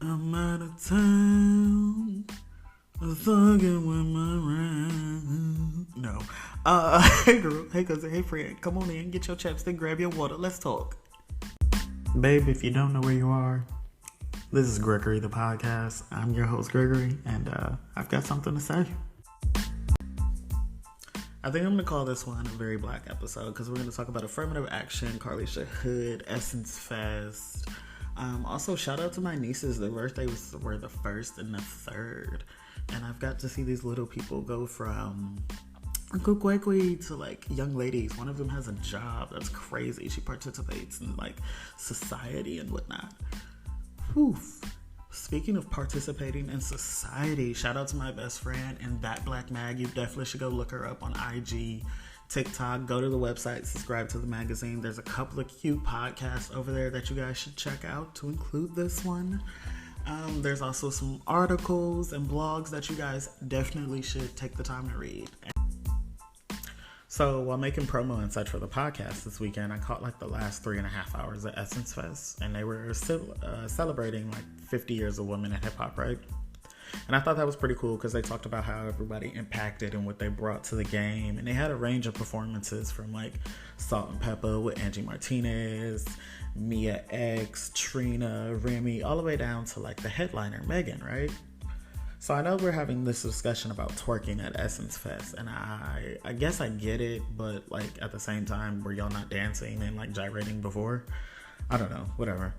I'm out of town. I'm thugging with my friend. No. Hey girl, hey cousin, hey friend. Come on in, get your chapstick, grab your water. Let's talk. Babe, if you don't know where you are, this is Gregory the podcast. I'm your host, Gregory, and I've got something to say. I think I'm going to call this one a very black episode because we're going to talk about Affirmative Action, Carlisha Hood, Essence Fest. Also, shout out to my nieces. Their birthdays were the 1st and the 3rd. And I've got to see these little people go from Kukwekwe to like young ladies. One of them has a job. That's crazy. She participates in like society and whatnot. Whew. Speaking of participating in society, shout out to my best friend and That Black Mag. You definitely should go look her up on IG, TikTok. Go to the website, subscribe to the magazine. There's a couple of cute podcasts over there that you guys should check out, to include this one. There's also some articles and blogs that you guys definitely should take the time to read. So while making promo and such for the podcast this weekend, I caught like the last 3.5 hours at Essence Fest, and they were celebrating like 50 years of women in hip hop, right? And I thought that was pretty cool because they talked about how everybody impacted and what they brought to the game. And they had a range of performances from like Salt and Pepper with Angie Martinez, Mia X, Trina, Remy, all the way down to like the headliner, Megan, right? So I know we're having this discussion about twerking at Essence Fest, and I guess I get it, but like at the same time, were y'all not dancing and like gyrating before? I don't know, whatever.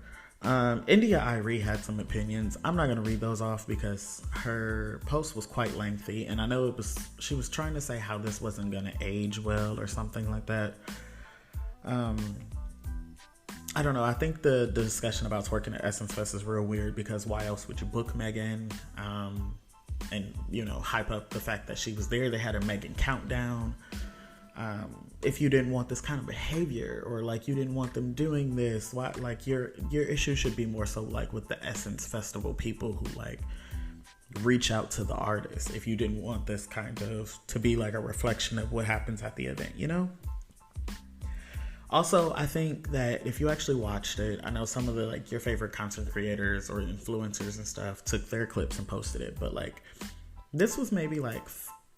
India Irie had some opinions. I'm not gonna read those off because her post was quite lengthy, and I know she was trying to say how this wasn't gonna age well or something like that. I don't know. I think the discussion about twerking at Essence Fest is real weird because why else would you book Megan? And, you know, hype up the fact that she was there. They had a Megan countdown. If you didn't want this kind of behavior or like you didn't want them doing this, why, like your issue should be more so like with the Essence Festival people who like reach out to the artists. If you didn't want this kind of to be like a reflection of what happens at the event, you know? Also, I think that if you actually watched it, I know some of the like your favorite content creators or influencers and stuff took their clips and posted it, but like this was maybe like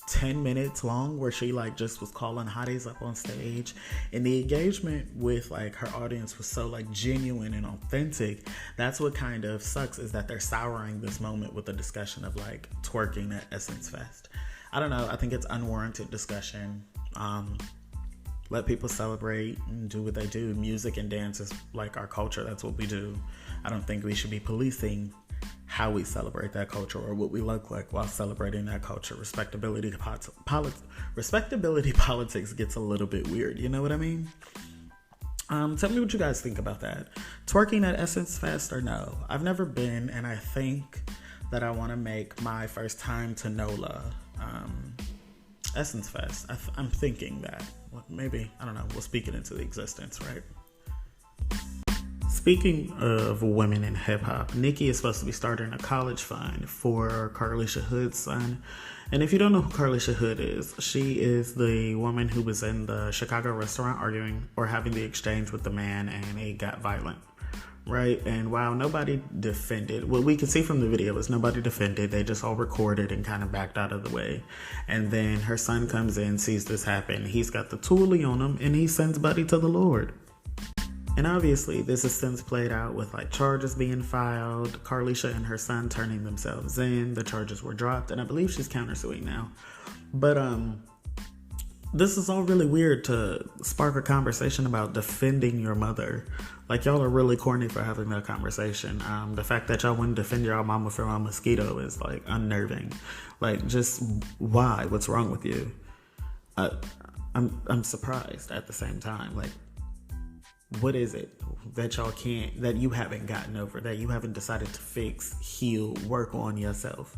10 minutes long where she like just was calling hotties up on stage, and the engagement with like her audience was so like genuine and authentic. That's what kind of sucks, is that they're souring this moment with a discussion of like twerking at Essence Fest. I don't know. I think it's unwarranted discussion. Let people celebrate and do what they do. Music and dance is like our culture. That's what we do. I don't think we should be policing how we celebrate that culture or what we look like while celebrating that culture. Respectability politics gets a little bit weird. You know what I mean? Tell me what you guys think about that. Twerking at Essence Fest or no? I've never been, and I think that I want to make my first time to NOLA Essence Fest. I'm thinking that. Maybe, I don't know, we'll speak it into the existence, right? Speaking of women in hip-hop, Nicki is supposed to be starting a college fund for Carlisha Hood's son. And if you don't know who Carlisha Hood is, she is the woman who was in the Chicago restaurant arguing or having the exchange with the man, and it got violent. Right? And while nobody defended, what we can see from the video is nobody defended. They just all recorded and kind of backed out of the way. And then her son comes in, sees this happen. He's got the toolie on him, and he sends Buddy to the Lord. And obviously, this has since played out with like charges being filed, Carlisha and her son turning themselves in. The charges were dropped, and I believe she's countersuing now. But this is all really weird to spark a conversation about defending your mother. Like, y'all are really corny for having that conversation. The fact that y'all wouldn't defend your mama from a mosquito is, like, unnerving. Like, just why? What's wrong with you? I'm surprised at the same time. Like, what is it that y'all can't, that you haven't gotten over, that you haven't decided to fix, heal, work on yourself?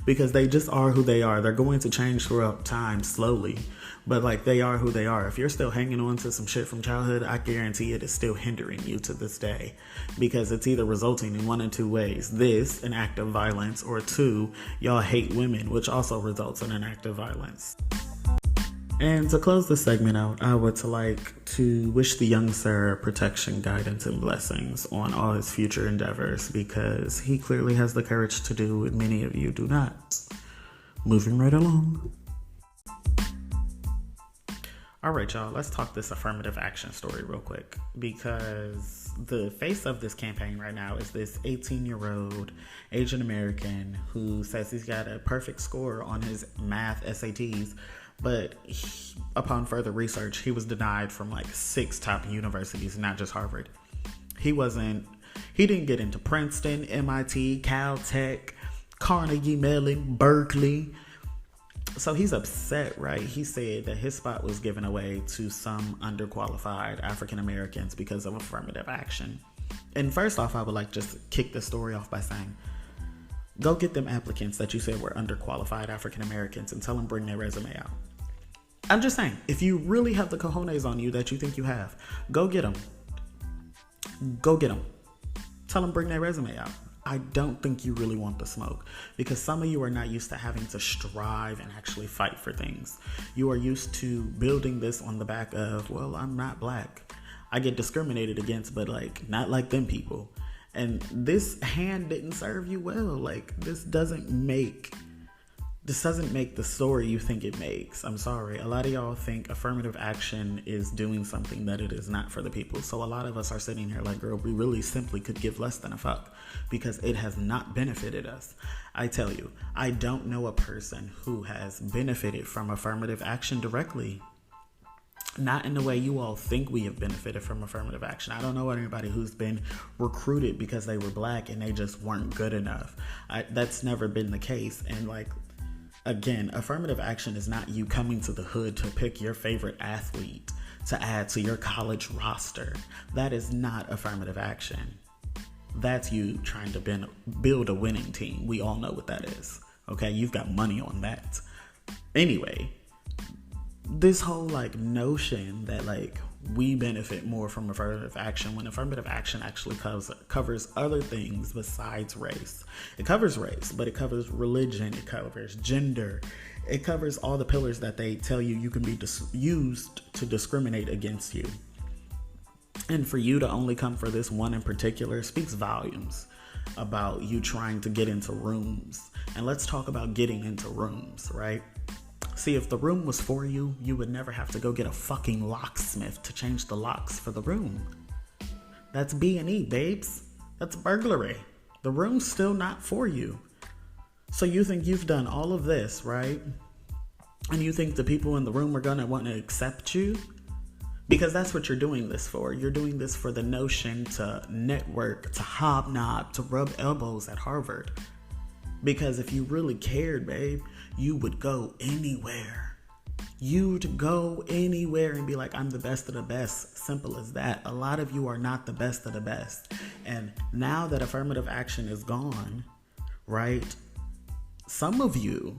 Because they just are who they are. They're going to change throughout time slowly, but like they are who they are. If you're still hanging on to some shit from childhood, I guarantee it is still hindering you to this day, because it's either resulting in one or two ways. This, an act of violence, or two, y'all hate women, which also results in an act of violence. And to close this segment out, I would like to wish the young sir protection, guidance, and blessings on all his future endeavors, because he clearly has the courage to do what many of you do not. Moving right along. All right, y'all, let's talk this affirmative action story real quick, because the face of this campaign right now is this 18-year-old Asian American who says he's got a perfect score on his math SATs, but upon further research, he was denied from like 6 top universities, not just Harvard. He didn't get into Princeton, MIT, Caltech, Carnegie Mellon, Berkeley. So he's upset, right? He said that his spot was given away to some underqualified African Americans because of affirmative action. And first off, I would like just kick the story off by saying, go get them applicants that you said were underqualified African Americans and tell them bring their resume out. I'm just saying, if you really have the cojones on you that you think you have, go get them. Go get them. Tell them bring their resume out. I don't think you really want the smoke, because some of you are not used to having to strive and actually fight for things. You are used to building this on the back of, well, I'm not black. I get discriminated against, but like not like them people. And this hand didn't serve you well. Like this doesn't make the story you think it makes. I'm sorry. A lot of y'all think affirmative action is doing something that it is not for the people. So a lot of us are sitting here like, girl, we really simply could give less than a fuck, because it has not benefited us. I tell you, I don't know a person who has benefited from affirmative action directly. Not in the way you all think we have benefited from affirmative action. I don't know anybody who's been recruited because they were black and they just weren't good enough. That's never been the case. And like, again, affirmative action is not you coming to the hood to pick your favorite athlete to add to your college roster. That is not affirmative action. That's you trying to build a winning team. We all know what that is. Okay, you've got money on that. Anyway, this whole like notion that like we benefit more from affirmative action, when affirmative action actually covers other things besides race. It covers race, but it covers religion, it covers gender, it covers all the pillars that they tell you can be used to discriminate against you. And for you to only come for this one in particular speaks volumes about you trying to get into rooms. And let's talk about getting into rooms, right? See, if the room was for you, you would never have to go get a fucking locksmith to change the locks for the room. That's B&E, babes. That's burglary. The room's still not for you. So you think you've done all of this, right? And you think the people in the room are gonna want to accept you? Because that's what you're doing this for. You're doing this for the notion to network, to hobnob, to rub elbows at Harvard. Because if you really cared, babe, you would go anywhere. You'd go anywhere and be like, I'm the best of the best. Simple as that. A lot of you are not the best of the best. And now that affirmative action is gone, right? Some of you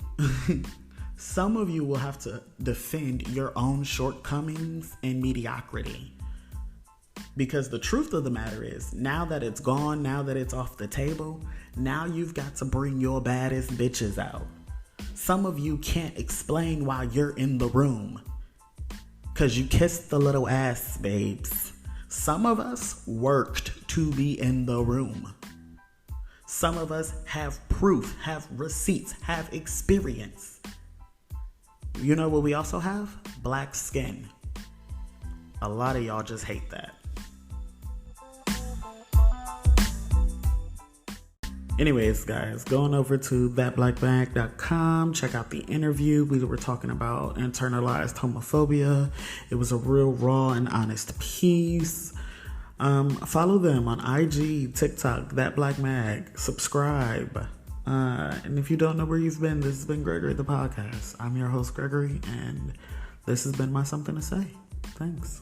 will have to defend your own shortcomings and mediocrity. Because the truth of the matter is, now that it's gone, now that it's off the table, now you've got to bring your baddest bitches out. Some of you can't explain why you're in the room, because you kissed the little ass, babes. Some of us worked to be in the room. Some of us have proof, have receipts, have experience. You know what we also have? Black skin. A lot of y'all just hate that. Anyways, guys, going over to thatblackbag.com, check out the interview. We were talking about internalized homophobia. It was a real raw and honest piece. Follow them on IG, TikTok, That Black Mag. Subscribe. And if you don't know where you've been, this has been Gregory the Podcast. I'm your host, Gregory, and this has been my Something to Say. Thanks.